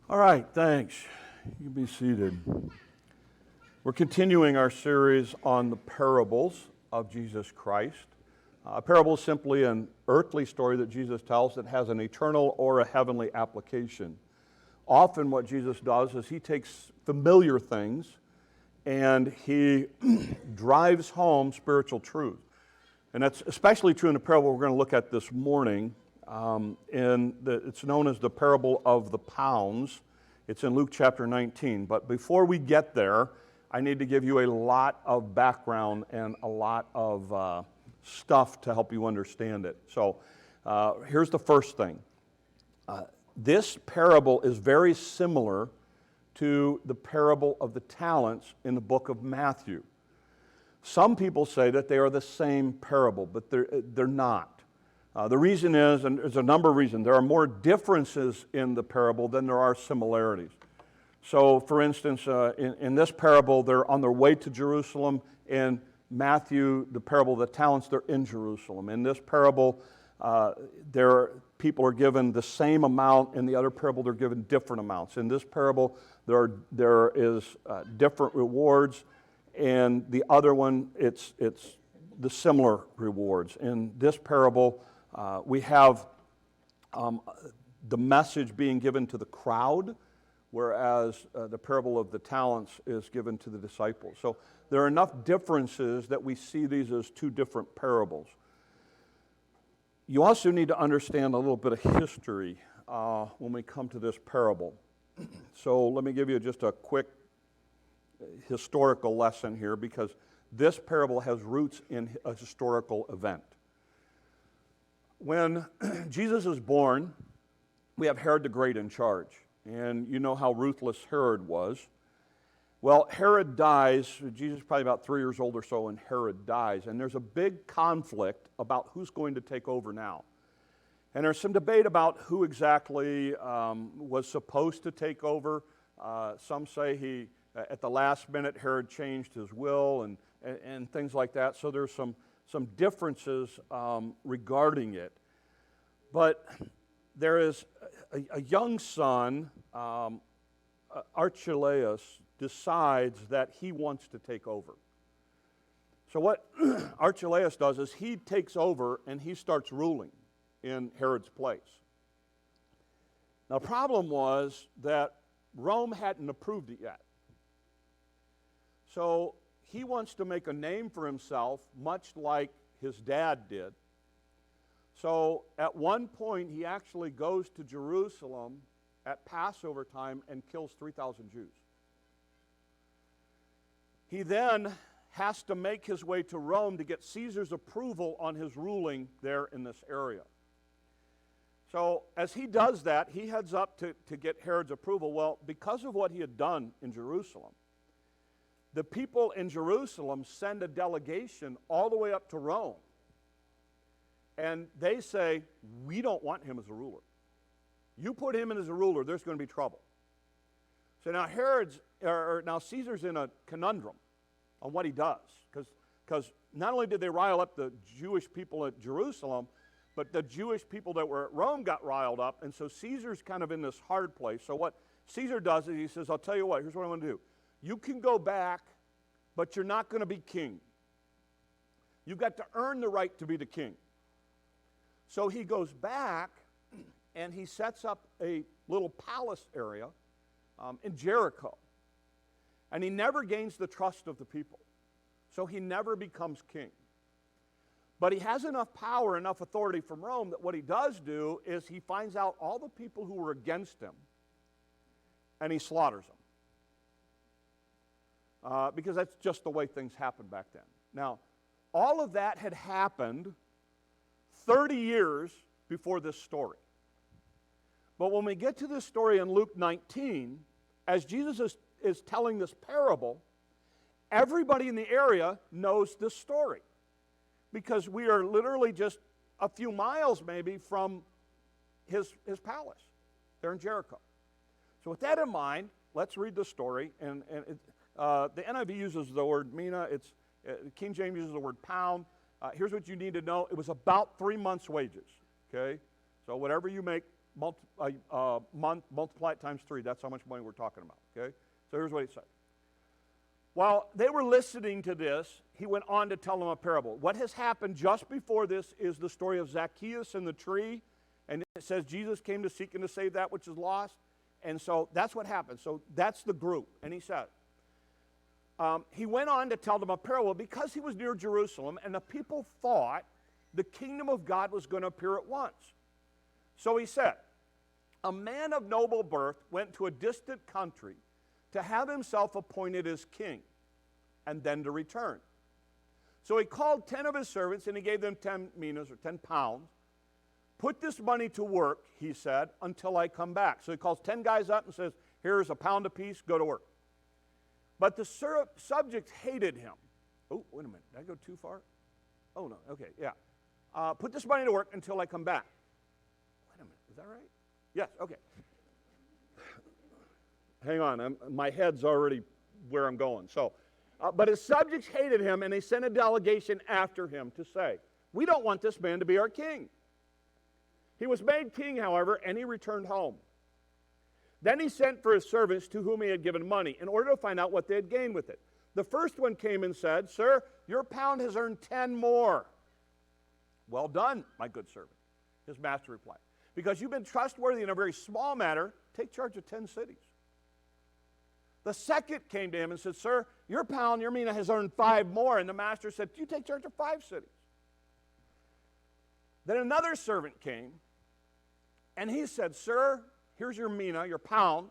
All right, thanks. You can be seated. We're continuing our series on the parables of Jesus Christ. A parable is simply an earthly story that Jesus tells that has an eternal or a heavenly application. Often what Jesus does is he takes familiar things and he drives home spiritual truth. And that's especially true in the parable we're going to look at this morning. It's known as the parable of the pounds. It's in Luke chapter 19. But before we get there, I need to give you a lot of background and a lot of stuff to help you understand it. So here's the first thing. This parable is very similar to the parable of the talents in the book of Matthew. Some people say that they are the same parable, but they're not. The reason is, and there's a number of reasons, there are more differences in the parable than there are similarities. So, for instance, in this parable, they're on their way to Jerusalem. In Matthew, the parable of the talents, they're in Jerusalem. In this parable, people are given the same amount. In the other parable, they're given different amounts. In this parable, there is different rewards. And the other one, it's the similar rewards. In this parable, we have the message being given to the crowd, whereas the parable of the talents is given to the disciples. So there are enough differences that we see these as two different parables. You also need to understand a little bit of history when we come to this parable. So let me give you just a quick historical lesson here, because this parable has roots in a historical event. When Jesus is born, we have Herod the Great in charge. And you know how ruthless Herod was. Well, Herod dies. Jesus is probably about 3 years old or so, and Herod dies. And there's a big conflict about who's going to take over now. And there's some debate about who exactly was supposed to take over. Some say at the last minute, Herod changed his will and things like that. So there's some differeces regarding it. But there is a young son, Archelaus, decides that he wants to take over. So what Archelaus does is he takes over and he starts ruling in Herod's place. Now, the problem was that Rome hadn't approved it yet. So he wants to make a name for himself, much like his dad did. So at one point, he actually goes to Jerusalem at Passover time and kills 3,000 Jews. He then has to make his way to Rome to get Caesar's approval on his ruling there in this area. So as he does that, he heads up to get Herod's approval. Well, because of what he had done in Jerusalem, the people in Jerusalem send a delegation all the way up to Rome. And they say, we don't want him as a ruler. You put him in as a ruler, there's going to be trouble. So now Caesar's in a conundrum on what he does. Because not only did they rile up the Jewish people at Jerusalem, but the Jewish people that were at Rome got riled up. And so Caesar's kind of in this hard place. So what Caesar does is he says, I'll tell you what, here's what I want to do. You can go back, but you're not going to be king. You've got to earn the right to be the king. So he goes back and he sets up a little palace area in Jericho. And he never gains the trust of the people. So he never becomes king. But he has enough power, enough authority from Rome that what he does do is he finds out all the people who were against him and he slaughters them. Because that's just the way things happened back then. Now, all of that had happened 30 years before this story. But when we get to this story in Luke 19, as Jesus is telling this parable, everybody in the area knows this story. Because we are literally just a few miles maybe from his palace there in Jericho. So with that in mind, let's read the story. And the NIV uses the word mina. King James uses the word pound. Here's what you need to know. It was about 3 months' wages. Okay? So whatever you make month, multiply it times 3. That's how much money we're talking about, okay? So here's what he said. While they were listening to this, he went on to tell them a parable. What has happened just before this is the story of Zacchaeus and the tree. And it says Jesus came to seek and to save that which is lost. And so that's what happened. So that's the group. And he said, he went on to tell them a parable because he was near Jerusalem and the people thought the kingdom of God was going to appear at once. So he said, a man of noble birth went to a distant country to have himself appointed as king and then to return. So he called 10 of his servants and he gave them 10 minas or 10 pounds. Put this money to work, he said, until I come back. So he calls 10 guys up and says, here's a pound apiece, go to work. But the subject hated him. Oh, wait a minute, did I go too far? Oh, no, okay, yeah. Put this money to work until I come back. Wait a minute, is that right? Yes, okay. Hang on, my head's already where I'm going. So, but his subjects hated him, and they sent a delegation after him to say, we don't want this man to be our king. He was made king, however, and he returned home. Then he sent for his servants to whom he had given money in order to find out what they had gained with it. The first one came and said, sir, your pound has earned 10 more. Well done, my good servant, his master replied. Because you've been trustworthy in a very small matter, take charge of 10 cities. The second came to him and said, sir, your pound, your mina has earned 5 more. And the master said, you take charge of 5 cities. Then another servant came, and he said, sir, here's your mina, your pound.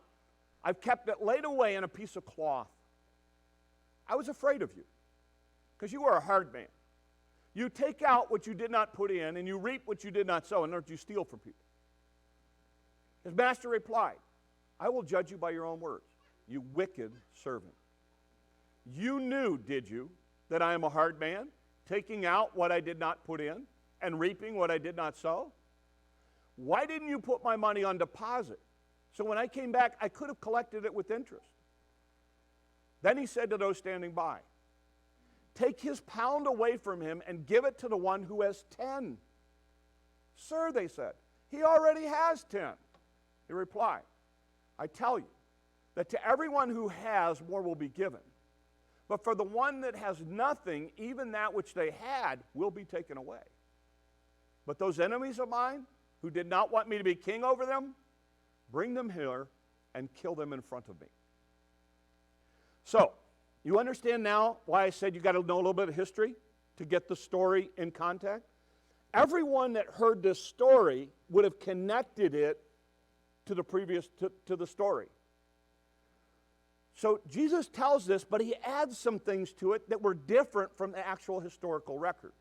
I've kept it laid away in a piece of cloth. I was afraid of you, because you are a hard man. You take out what you did not put in, and you reap what you did not sow. In other words, you steal from people. His master replied, I will judge you by your own words, you wicked servant. You knew, did you, that I am a hard man, taking out what I did not put in, and reaping what I did not sow? Why didn't you put my money on deposit? So when I came back, I could have collected it with interest. Then he said to those standing by, take his pound away from him and give it to the one who has 10. Sir, they said, he already has 10. He replied, I tell you that to everyone who has, more will be given. But for the one that has nothing, even that which they had will be taken away. But those enemies of mine who did not want me to be king over them, bring them here and kill them in front of me. So, you understand now why I said you got to know a little bit of history to get the story in context? Everyone that heard this story would have connected it to the previous, to the story. So Jesus tells this, but he adds some things to it that were different from the actual historical record.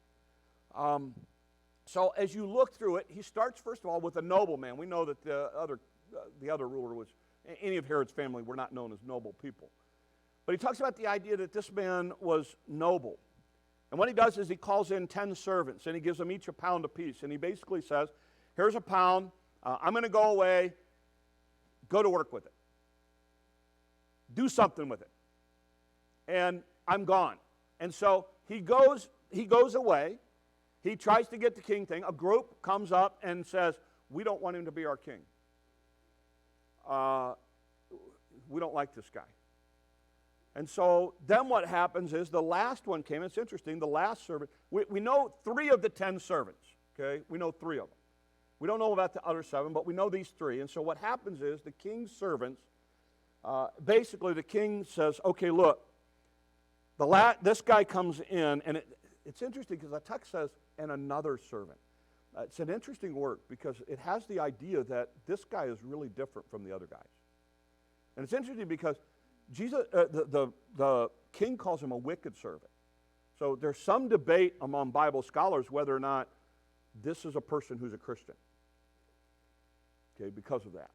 So as you look through it, he starts first of all with a nobleman. We know that the other ruler was, any of Herod's family were not known as noble people. But he talks about the idea that this man was noble. And what he does is he calls in 10 servants, and he gives them each a pound apiece. And he basically says, here's a pound, I'm going to go away, go to work with it. Do something with it. And I'm gone. And so he goes away. He tries to get the king thing. A group comes up and says, we don't want him to be our king. We don't like this guy. And so then what happens is the last one came. It's interesting. The last servant, we know 3 of the 10 servants. Okay, we know 3 of them. We don't know about the other 7, but we know these 3. And so what happens is the king's servants, basically the king says, okay, look, this guy comes in, and it's interesting because the text says, and another servant. It's an interesting word because it has the idea that this guy is really different from the other guys. And it's interesting because Jesus, the king calls him a wicked servant. So there's some debate among Bible scholars whether or not this is a person who's a Christian. Okay, because of that.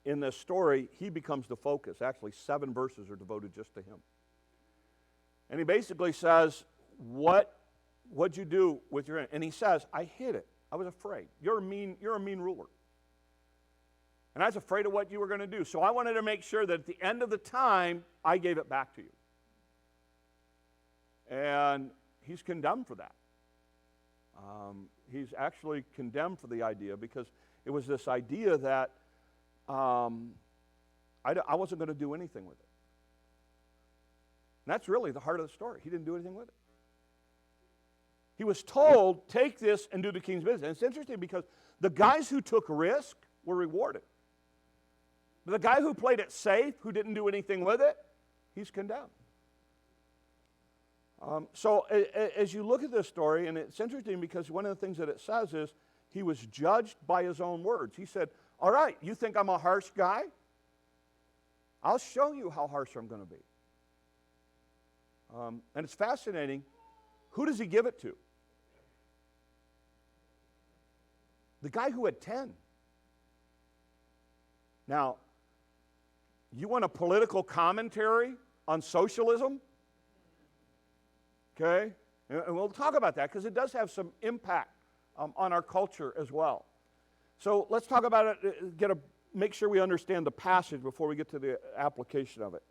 In this story, he becomes the focus. Actually, 7 verses are devoted just to him. And he basically says, what'd you do with your, and he says, I hid it. I was afraid. You're a mean ruler. And I was afraid of what you were going to do. So I wanted to make sure that at the end of the time, I gave it back to you. And he's condemned for that. He's actually condemned for the idea because it was this idea that I wasn't going to do anything with it. And that's really the heart of the story. He didn't do anything with it. He was told, take this and do the king's business. And it's interesting because the guys who took risk were rewarded. But the guy who played it safe, who didn't do anything with it, he's condemned. So as you look at this story, and it's interesting because one of the things that it says is he was judged by his own words. He said, all right, you think I'm a harsh guy? I'll show you how harsh I'm going to be. And it's fascinating. Who does he give it to? The guy who had 10. Now, you want a political commentary on socialism? Okay? And we'll talk about that because it does have some impact on our culture as well. So let's talk about it, make sure we understand the passage before we get to the application of it.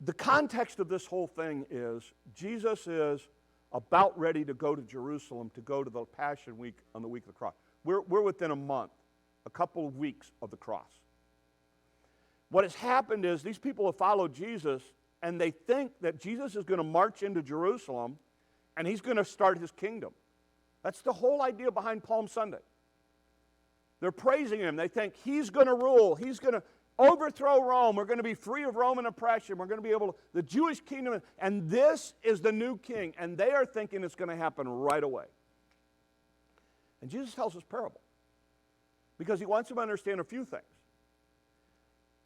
The context of this whole thing is Jesus is about ready to go to Jerusalem to go to the Passion Week on the week of the cross. We're within a month, a couple of weeks of the cross. What has happened is these people have followed Jesus and they think that Jesus is going to march into Jerusalem and he's going to start his kingdom. That's the whole idea behind Palm Sunday. They're praising him. They think he's going to rule. He's going to overthrow Rome. We're going to be free of Roman oppression. We're going to be able to, the Jewish kingdom, and this is the new king. And they are thinking it's going to happen right away. And Jesus tells this parable because he wants them to understand a few things.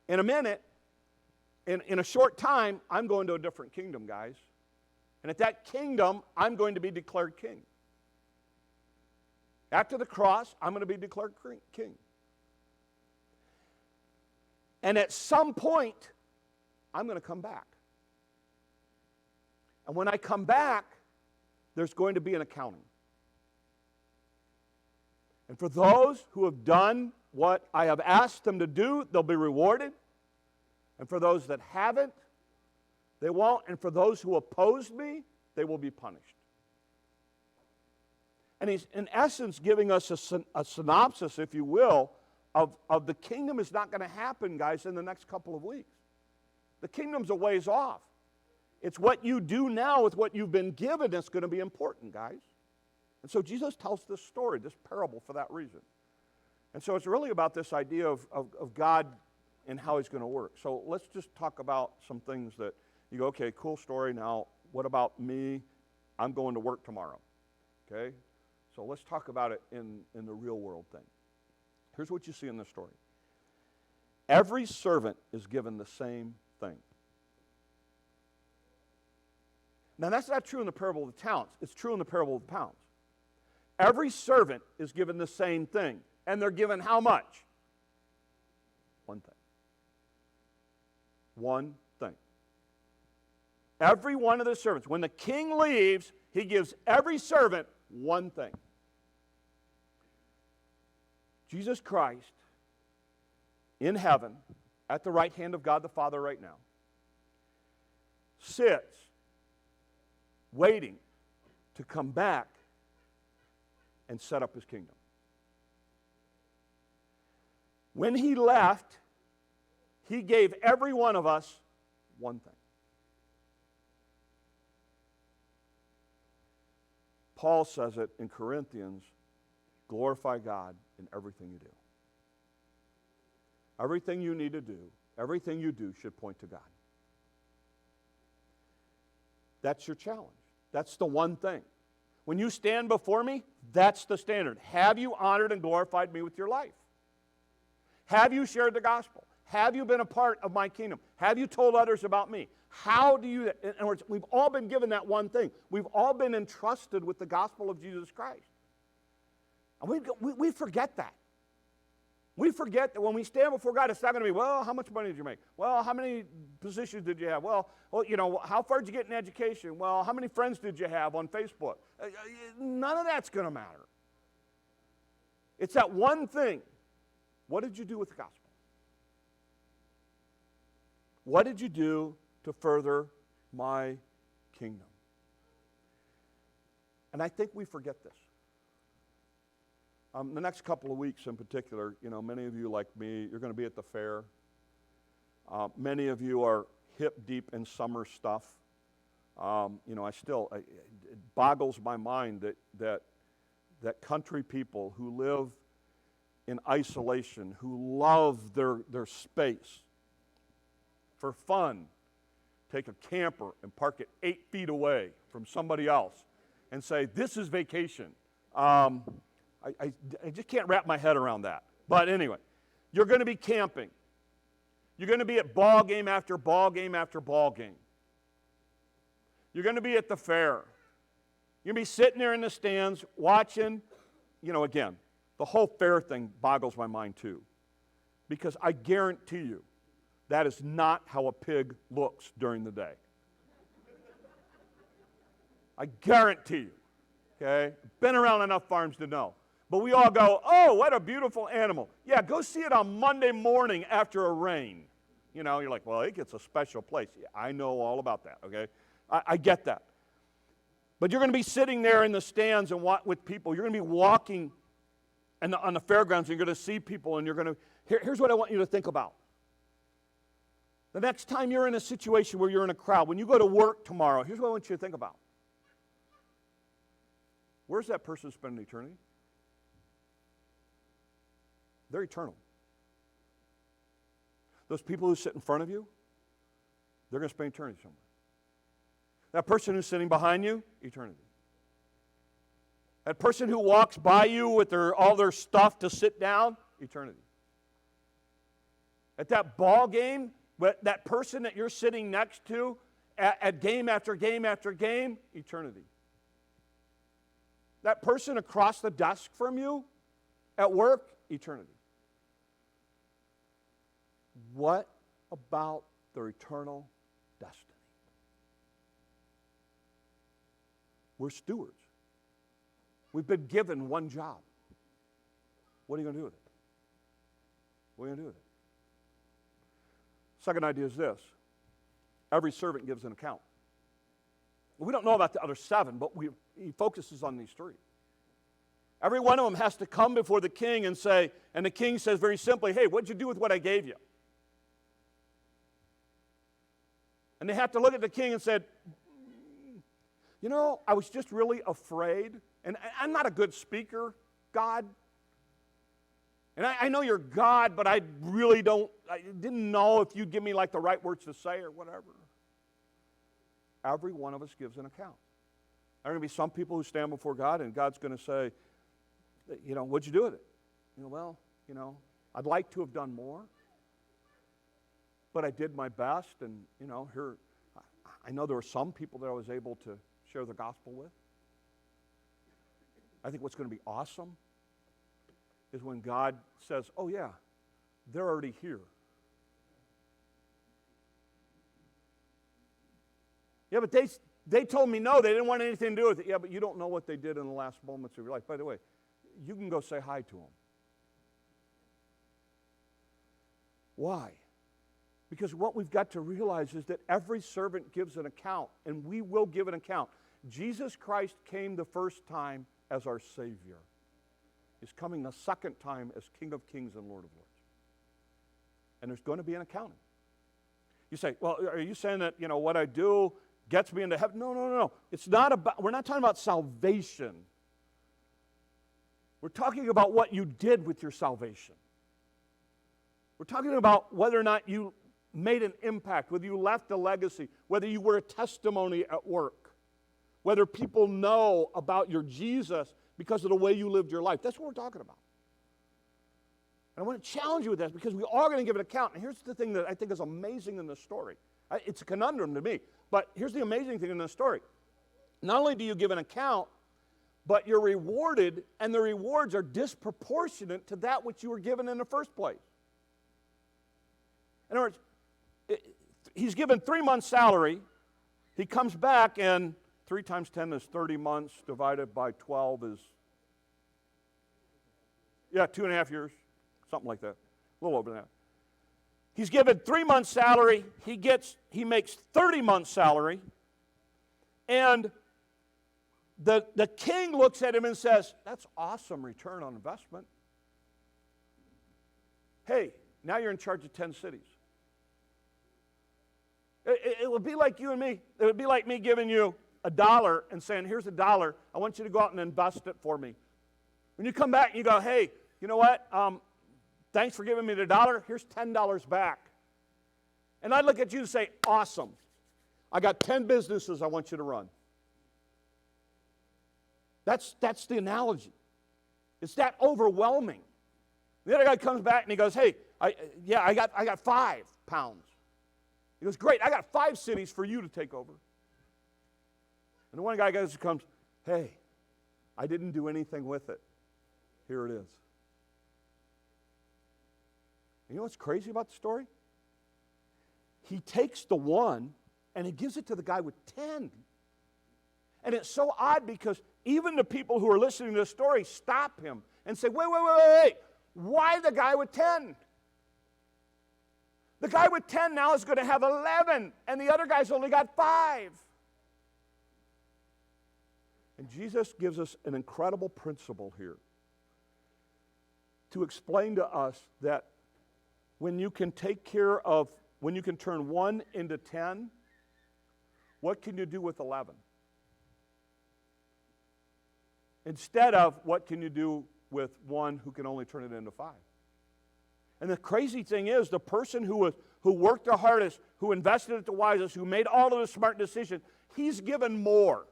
In a minute, in a short time, I'm going to a different kingdom, guys. And at that kingdom, I'm going to be declared king. After the cross, I'm going to be declared king. And at some point, I'm going to come back. And when I come back, there's going to be an accounting. And for those who have done what I have asked them to do, they'll be rewarded. And for those that haven't, they won't. And for those who oppose me, they will be punished. And he's, in essence, giving us a synopsis, if you will, of the kingdom is not going to happen, guys, in the next couple of weeks. The kingdom's a ways off. It's what you do now with what you've been given that's going to be important, guys. And so Jesus tells this story, this parable, for that reason. And so it's really about this idea of God and how he's going to work. So let's just talk about some things that you go, okay, cool story. Now, what about me? I'm going to work tomorrow. Okay? So let's talk about it in the real world thing. Here's what you see in this story. Every servant is given the same thing. Now, that's not true in the parable of the talents. It's true in the parable of the pounds. Every servant is given the same thing. And they're given how much? One thing. One thing. Every one of the servants. When the king leaves, he gives every servant one thing. Jesus Christ in heaven at the right hand of God the Father right now sits waiting to come back and set up his kingdom. When he left, he gave every one of us one thing. Paul says it in Corinthians, glorify God in everything you do. Everything you need to do, everything you do should point to God. That's your challenge. That's the one thing. When you stand before me, that's the standard. Have you honored and glorified me with your life? Have you shared the gospel? Have you been a part of my kingdom? Have you told others about me? How do you, in other words, we've all been given that one thing. We've all been entrusted with the gospel of Jesus Christ. And we forget that. We forget that when we stand before God, it's not going to be, well, how much money did you make? Well, how many positions did you have? Well, you know, how far did you get in education? Well, how many friends did you have on Facebook? None of that's going to matter. It's that one thing. What did you do with the gospel? What did you do to further my kingdom? And I think we forget this. The next couple of weeks in particular, many of you like me, you're going to be at the fair. Many of you are hip deep in summer stuff. It boggles my mind that country people who live in isolation, who love their space for fun, take a camper and park it 8 feet away from somebody else and say, this is vacation. I just can't wrap my head around that. But anyway, you're going to be camping. You're going to be at ball game after ball game after ball game. You're going to be at the fair. You're going to be sitting there in the stands watching. Again, the whole fair thing boggles my mind too. Because I guarantee you, that is not how a pig looks during the day. I guarantee you. Okay? Been around enough farms to know. But we all go, oh, what a beautiful animal. Yeah, go see it on Monday morning after a rain. You're like, well, it gets a special place. Yeah, I know all about that, okay? I get that. But you're going to be sitting there in the stands and with people. You're going to be walking on the fairgrounds, and you're going to see people, and you're going to... Here's what I want you to think about. The next time you're in a situation where you're in a crowd, when you go to work tomorrow, here's what I want you to think about. Where's that person spending eternity? They're eternal. Those people who sit in front of you, they're going to spend eternity somewhere. That person who's sitting behind you, eternity. That person who walks by you with all their stuff to sit down, eternity. At that ball game, that person that you're sitting next to at game after game after game, eternity. That person across the desk from you at work, eternity. What about their eternal destiny? We're stewards. We've been given one job. What are you going to do with it? What are you going to do with it? Second idea is this. Every servant gives an account. We don't know about the other 7, but he focuses on these 3. Every one of them has to come before the king and say, and the king says very simply, hey, what'd you do with what I gave you? And they have to look at the king and say, I was just really afraid. And I'm not a good speaker, God. And I know you're God, but I didn't know if you'd give me like the right words to say or whatever. Every one of us gives an account. There are going to be some people who stand before God, and God's going to say, what'd you do with it? I'd like to have done more, but I did my best, and, here, I know there were some people that I was able to share the gospel with. I think what's going to be awesome is when God says, oh yeah, they're already here. Yeah, but they told me no, they didn't want anything to do with it. Yeah, but you don't know what they did in the last moments of your life. By the way, you can go say hi to them. Why? Because what we've got to realize is that every servant gives an account, and we will give an account. Jesus Christ came the first time as our Savior. He's coming the second time as King of Kings and Lord of Lords. And there's going to be an accounting. You say, well, are you saying that, what I do gets me into heaven? No. We're not talking about salvation. We're talking about what you did with your salvation. We're talking about whether or not you made an impact, whether you left a legacy, whether you were a testimony at work, whether people know about your Jesus because of the way you lived your life. That's what we're talking about. And I want to challenge you with this because we are going to give an account. And here's the thing that I think is amazing in this story. It's a conundrum to me, but here's the amazing thing in this story. Not only do you give an account, but you're rewarded, and the rewards are disproportionate to that which you were given in the first place. In other words, he's given 3 months' salary. He comes back, and 3 times 10 is 30 months divided by 12 is, 2.5 years, something like that, a little over that. He's given 3 months' salary. He makes 30 months' salary, and the king looks at him and says, that's awesome return on investment. Hey, now you're in charge of 10 cities. It would be like you and me. It would be like me giving you $1 and saying, here's $1. I want you to go out and invest it for me. When you come back and you go, hey, you know what? Thanks for giving me the $1. Here's $10 back. And I'd look at you and say, awesome. I got 10 businesses I want you to run. That's the analogy. It's that overwhelming. The other guy comes back and he goes, hey, I got 5 pounds. He goes, great, I got 5 cities for you to take over. And the one guy comes, hey, I didn't do anything with it. Here it is. You know what's crazy about the story? He takes the 1 and he gives it to the guy with 10. And it's so odd because even the people who are listening to this story stop him and say, wait. Why the guy with 10? The guy with 10 now is going to have 11, and the other guy's only got 5. And Jesus gives us an incredible principle here to explain to us that when you can when you can turn 1 into 10, what can you do with 11? Instead of what can you do with 1 who can only turn it into 5? And the crazy thing is, the person who worked the hardest, who invested it the wisest, who made all of the smart decisions, he's given more.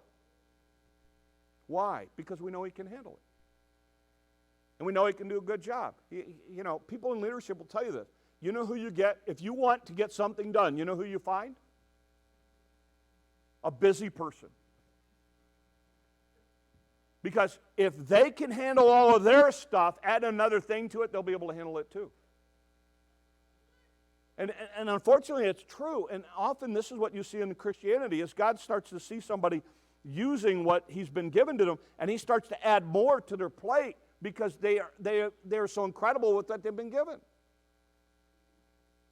Why? Because we know he can handle it. And we know he can do a good job. You know, people in leadership will tell you this. You know who you get? If you want to get something done, you know who you find? A busy person. Because if they can handle all of their stuff, add another thing to it, they'll be able to handle it too. And unfortunately, it's true. And often this is what you see in Christianity, is God starts to see somebody using what he's been given to them, and he starts to add more to their plate because they are so incredible with what they've been given.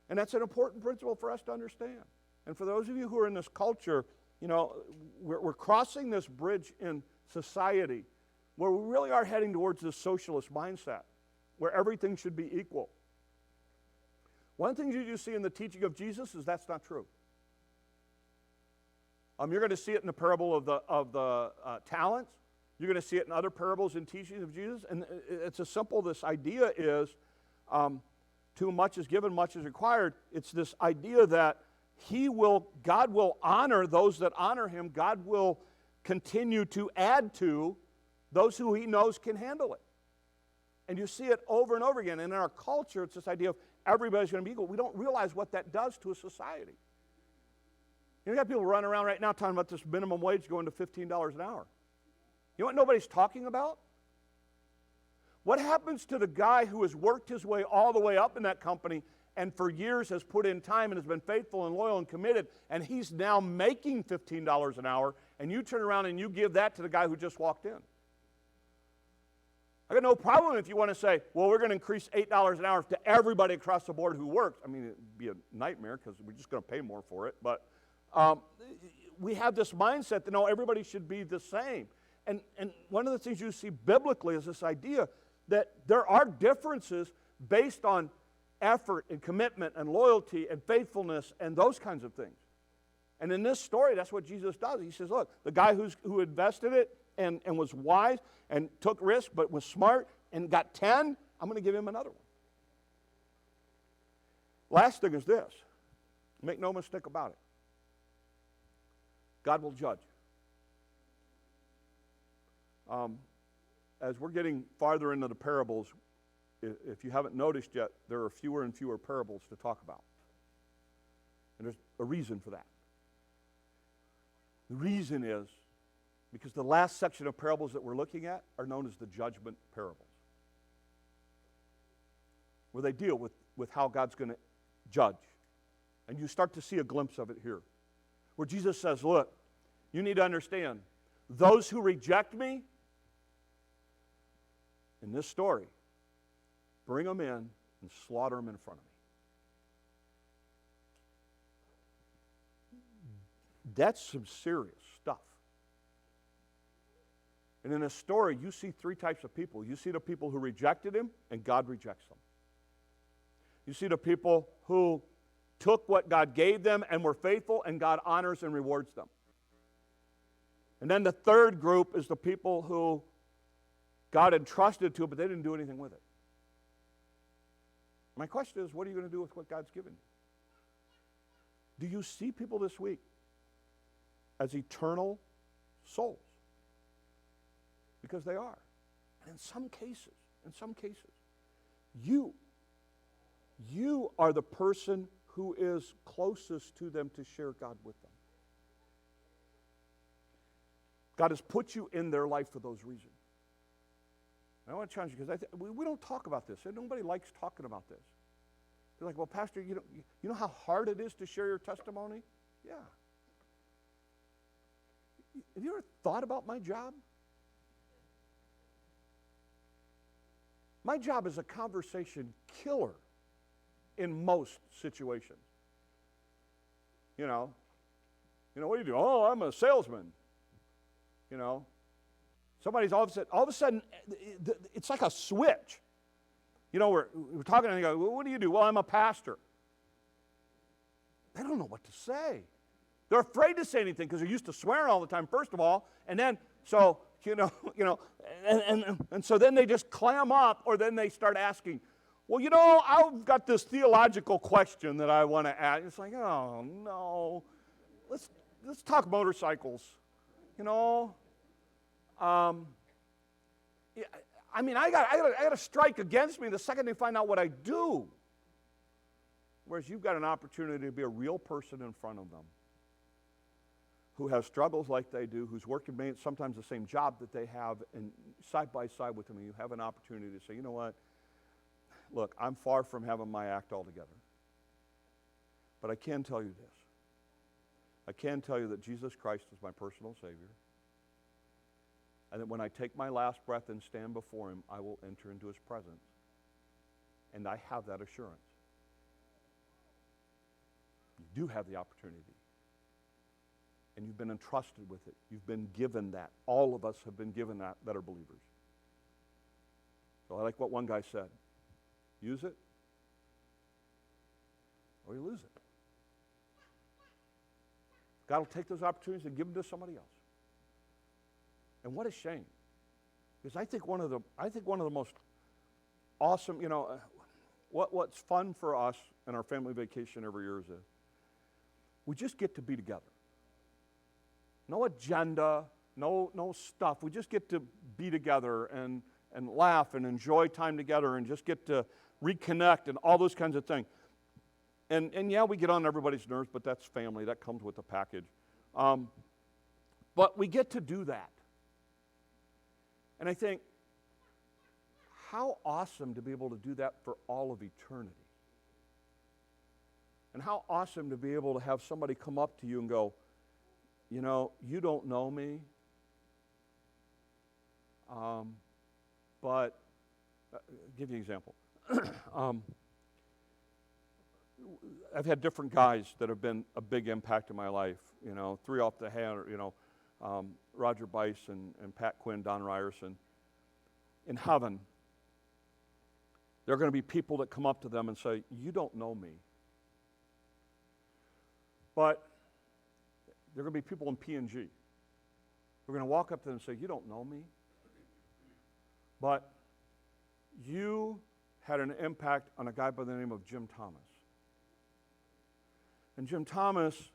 And that's an important principle for us to understand. And for those of you who are in this culture, you know, we're crossing this bridge in society where we really are heading towards this socialist mindset where everything should be equal. One thing you see in the teaching of Jesus is that's not true. You're going to see it in the parable of the talents. You're going to see it in other parables and teachings of Jesus. And it's as simple, this idea is too much is given, much is required. It's this idea that God will honor those that honor him. God will continue to add to those who he knows can handle it. And you see it over and over again. And in our culture, it's this idea of everybody's going to be equal. We don't realize what that does to a society. You got people running around right now talking about this minimum wage going to $15 an hour. You know what nobody's talking about? What happens to the guy who has worked his way all the way up in that company and for years has put in time and has been faithful and loyal and committed, and he's now making $15 an hour, and you turn around and you give that to the guy who just walked in? I got no problem if you want to say, well, we're going to increase $8 an hour to everybody across the board who works. I mean, it'd be a nightmare because we're just going to pay more for it. But we have this mindset that, no, everybody should be the same. And one of the things you see biblically is this idea that there are differences based on effort and commitment and loyalty and faithfulness and those kinds of things. And in this story, that's what Jesus does. He says, look, the guy who invested it and was wise and took risk but was smart and got 10, I'm going to give him another one. Last thing is this. Make no mistake about it. God will judge. As we're getting farther into the parables, if you haven't noticed yet, there are fewer and fewer parables to talk about. And there's a reason for that. The reason is because the last section of parables that we're looking at are known as the judgment parables, where they deal with how God's going to judge. And you start to see a glimpse of it here, where Jesus says, look, you need to understand, those who reject me, in this story, bring them in and slaughter them in front of me. That's some serious stuff. And in a story, you see three types of people. You see the people who rejected him, and God rejects them. You see the people who took what God gave them and were faithful, and God honors and rewards them. And then the third group is the people who God entrusted to, but they didn't do anything with it. My question is, what are you going to do with what God's given you? Do you see people this week as eternal souls? Because they are. And in some cases, you are the person who is closest to them to share God with them. God has put you in their life for those reasons. And I want to challenge you, because we don't talk about this. Nobody likes talking about this. They're like, well, Pastor, you know how hard it is to share your testimony? Yeah. Have you ever thought about my job? My job is a conversation killer in most situations. You know, what do you do? Oh, I'm a salesman. Somebody's all of a sudden, it's like a switch. We're talking and they go, well, what do you do? Well, I'm a pastor. They don't know what to say. They're afraid to say anything because they're used to swearing all the time, first of all, and then, so, and so then they just clam up, or then they start asking, well, I've got this theological question that I want to ask. It's like, oh, no. Let's talk motorcycles. I got a strike against me the second they find out what I do. Whereas you've got an opportunity to be a real person in front of them who has struggles like they do, who's working sometimes the same job that they have, and side by side with them, you have an opportunity to say, you know what? Look, I'm far from having my act all together. But I can tell you this. I can tell you that Jesus Christ is my personal Savior. And that when I take my last breath and stand before him, I will enter into his presence. And I have that assurance. You do have the opportunity. And you've been entrusted with it. You've been given that. All of us have been given that are believers. So I like what one guy said. Use it, or you lose it. God will take those opportunities and give them to somebody else. And what a shame. Because I think one of the most awesome, what's fun for us in our family vacation every year is we just get to be together. No agenda, no stuff. We just get to be together and laugh and enjoy time together and just get to reconnect and all those kinds of things. And yeah, we get on everybody's nerves, but that's family. That comes with the package. But we get to do that. And I think, how awesome to be able to do that for all of eternity. And how awesome to be able to have somebody come up to you and go, you don't know me, but I'll give you an example. I've had different guys that have been a big impact in my life. Three off the hand, Roger Bice and Pat Quinn, Don Ryerson. In heaven, there are going to be people that come up to them and say, you don't know me. But there are going to be people in P&G who are going to walk up to them and say, you don't know me, but you had an impact on a guy by the name of Jim Thomas. And Jim Thomas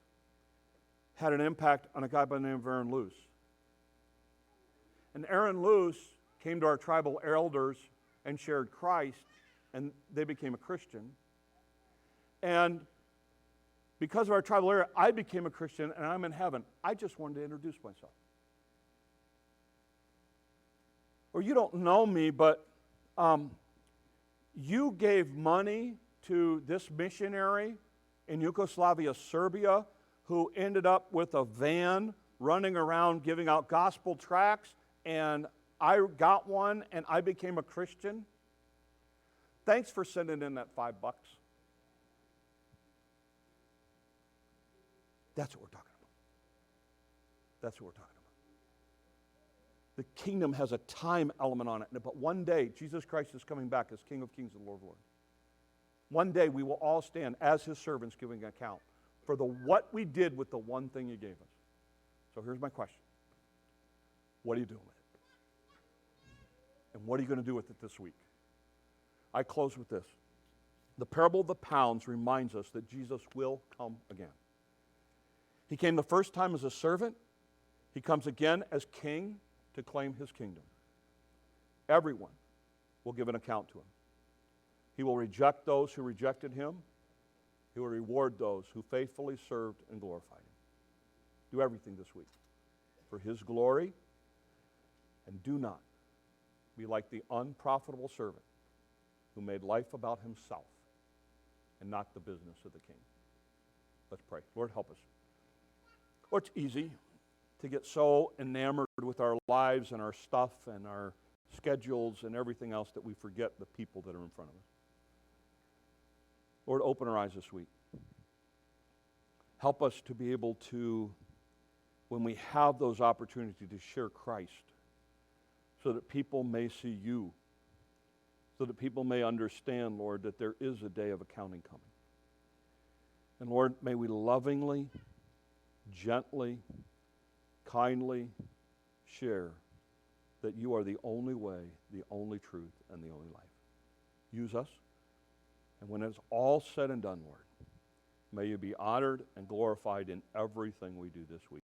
had an impact on a guy by the name of Aaron Luce. And Aaron Luce came to our tribal elders and shared Christ, and they became a Christian. And because of our tribal area, I became a Christian, and I'm in heaven. I just wanted to introduce myself. Or you don't know me, but you gave money to this missionary in Yugoslavia, Serbia, who ended up with a van running around giving out gospel tracts, and I got one, and I became a Christian. Thanks for sending in that $5. That's what we're talking about. That's what we're talking about. the kingdom has a time element on it. But one day, Jesus Christ is coming back as King of Kings and Lord of Lords. One day, we will all stand as his servants giving an account for what we did with the one thing he gave us. So here's my question. What are you doing with it? And what are you going to do with it this week? I close with this. The parable of the pounds reminds us that Jesus will come again. He came the first time as a servant. He comes again as king to claim his kingdom. Everyone will give an account to him. He will reject those who rejected him. He will reward those who faithfully served and glorified him. Do everything this week for his glory, and do not be like the unprofitable servant who made life about himself and not the business of the king. Let's pray. Lord, help us. Lord, it's easy to get so enamored with our lives and our stuff and our schedules and everything else that we forget the people that are in front of us. Lord, open our eyes this week. Help us to be able to, when we have those opportunities, to share Christ so that people may see you, so that people may understand, Lord, that there is a day of accounting coming. And Lord, may we lovingly, gently, kindly share that you are the only way, the only truth, and the only life. Use us. And when it's all said and done, Lord, may you be honored and glorified in everything we do this week.